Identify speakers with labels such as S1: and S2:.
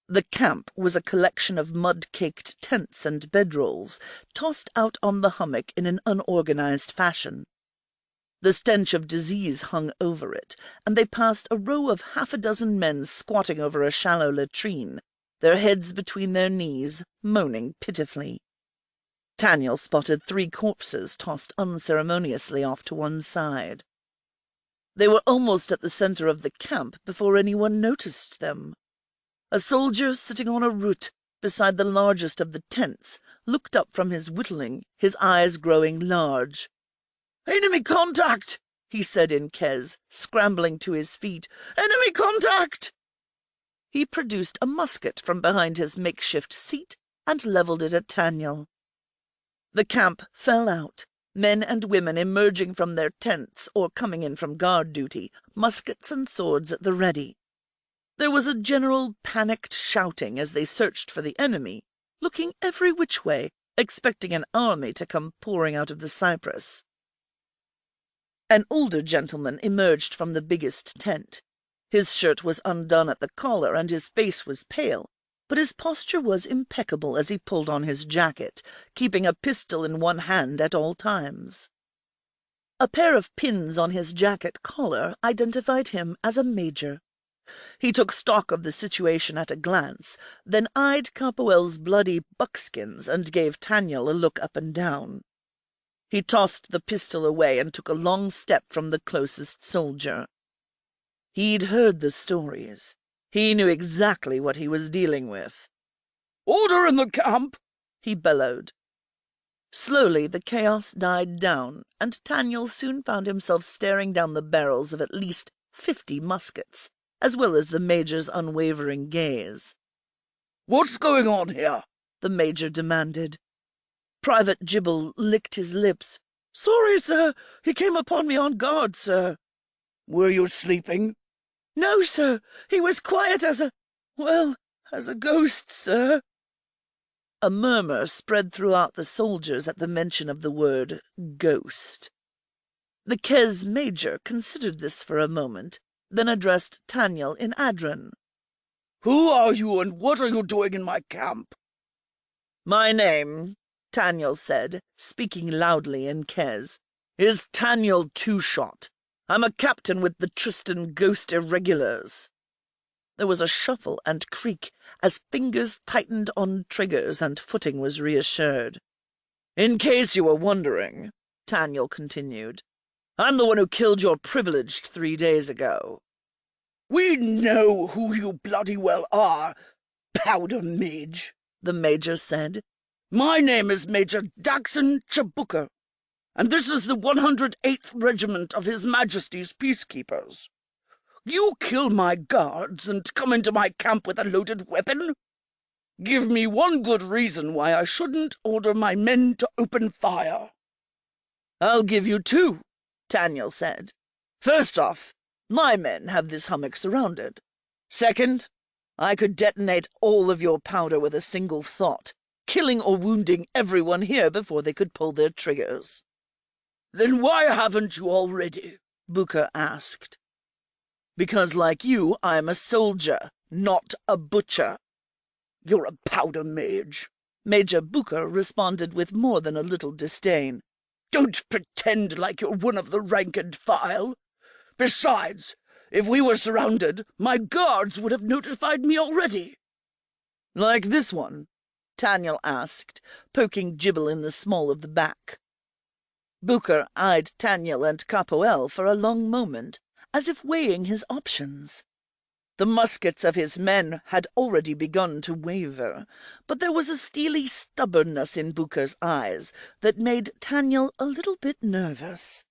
S1: The camp was a collection of mud-caked tents and bedrolls, tossed out on the hummock in an unorganized fashion. The stench of disease hung over it, and they passed a row of half a dozen men squatting over a shallow latrine, their heads between their knees, moaning pitifully. Taniel spotted 3 corpses tossed unceremoniously off to one side. They were almost at the center of the camp before anyone noticed them. A soldier sitting on a root beside the largest of the tents looked up from his whittling, his eyes growing large. "Enemy contact!" he said in Kez, scrambling to his feet. "Enemy contact!" He produced a musket from behind his makeshift seat and leveled it at Taniel. The camp fell out, men and women emerging from their tents or coming in from guard duty, muskets and swords at the ready. There was a general panicked shouting as they searched for the enemy, looking every which way, expecting an army to come pouring out of the cypress. An older gentleman emerged from the biggest tent. His shirt was undone at the collar and his face was pale, but his posture was impeccable as he pulled on his jacket, keeping a pistol in one hand at all times. A pair of pins on his jacket collar identified him as a major. He took stock of the situation at a glance, then eyed Ka-poel's bloody buckskins and gave Taniel a look up and down. He tossed the pistol away and took a long step from the closest soldier. He'd heard the stories. He knew exactly what he was dealing with. "Order in the camp!" he bellowed. Slowly the chaos died down, and Taniel soon found himself staring down the barrels of at least 50 muskets, as well as the major's unwavering gaze. "What's going on here?" the major demanded. Private Gibble licked his lips. "Sorry, sir. He came upon me on guard, sir." "Were you sleeping?" "No, sir. He was quiet as a ghost, sir." A murmur spread throughout the soldiers at the mention of the word ghost. The Kez major considered this for a moment, then addressed Taniel in Adran. "Who are you and what are you doing in my camp?" "My name," Taniel said, speaking loudly in Kez, "is Taniel Two-Shot. I'm a captain with the Tristan Ghost Irregulars." There was a shuffle and creak as fingers tightened on triggers and footing was reassured. "In case you were wondering," Taniel continued, "I'm the one who killed your privileged 3 days ago." "We know who you bloody well are, Powder Mage," the major said. "My name is Major Daxon Chabuka, and this is the 108th Regiment of His Majesty's Peacekeepers. You kill my guards and come into my camp with a loaded weapon? Give me one good reason why I shouldn't order my men to open fire." "I'll give you 2, Taniel said. "First off, my men have this hummock surrounded. Second, I could detonate all of your powder with a single thought, killing or wounding everyone here before they could pull their triggers." "Then why haven't you already?" Booker asked. "Because, like you, I'm a soldier, not a butcher." "You're a powder mage," Major Booker responded with more than a little disdain. "Don't pretend like you're one of the rank and file. Besides, if we were surrounded, my guards would have notified me already." "Like this one?" Taniel asked, poking Gibble in the small of the back. Booker eyed Taniel and Ka-poel for a long moment, as if weighing his options. The muskets of his men had already begun to waver, but there was a steely stubbornness in Booker's eyes that made Taniel a little bit nervous.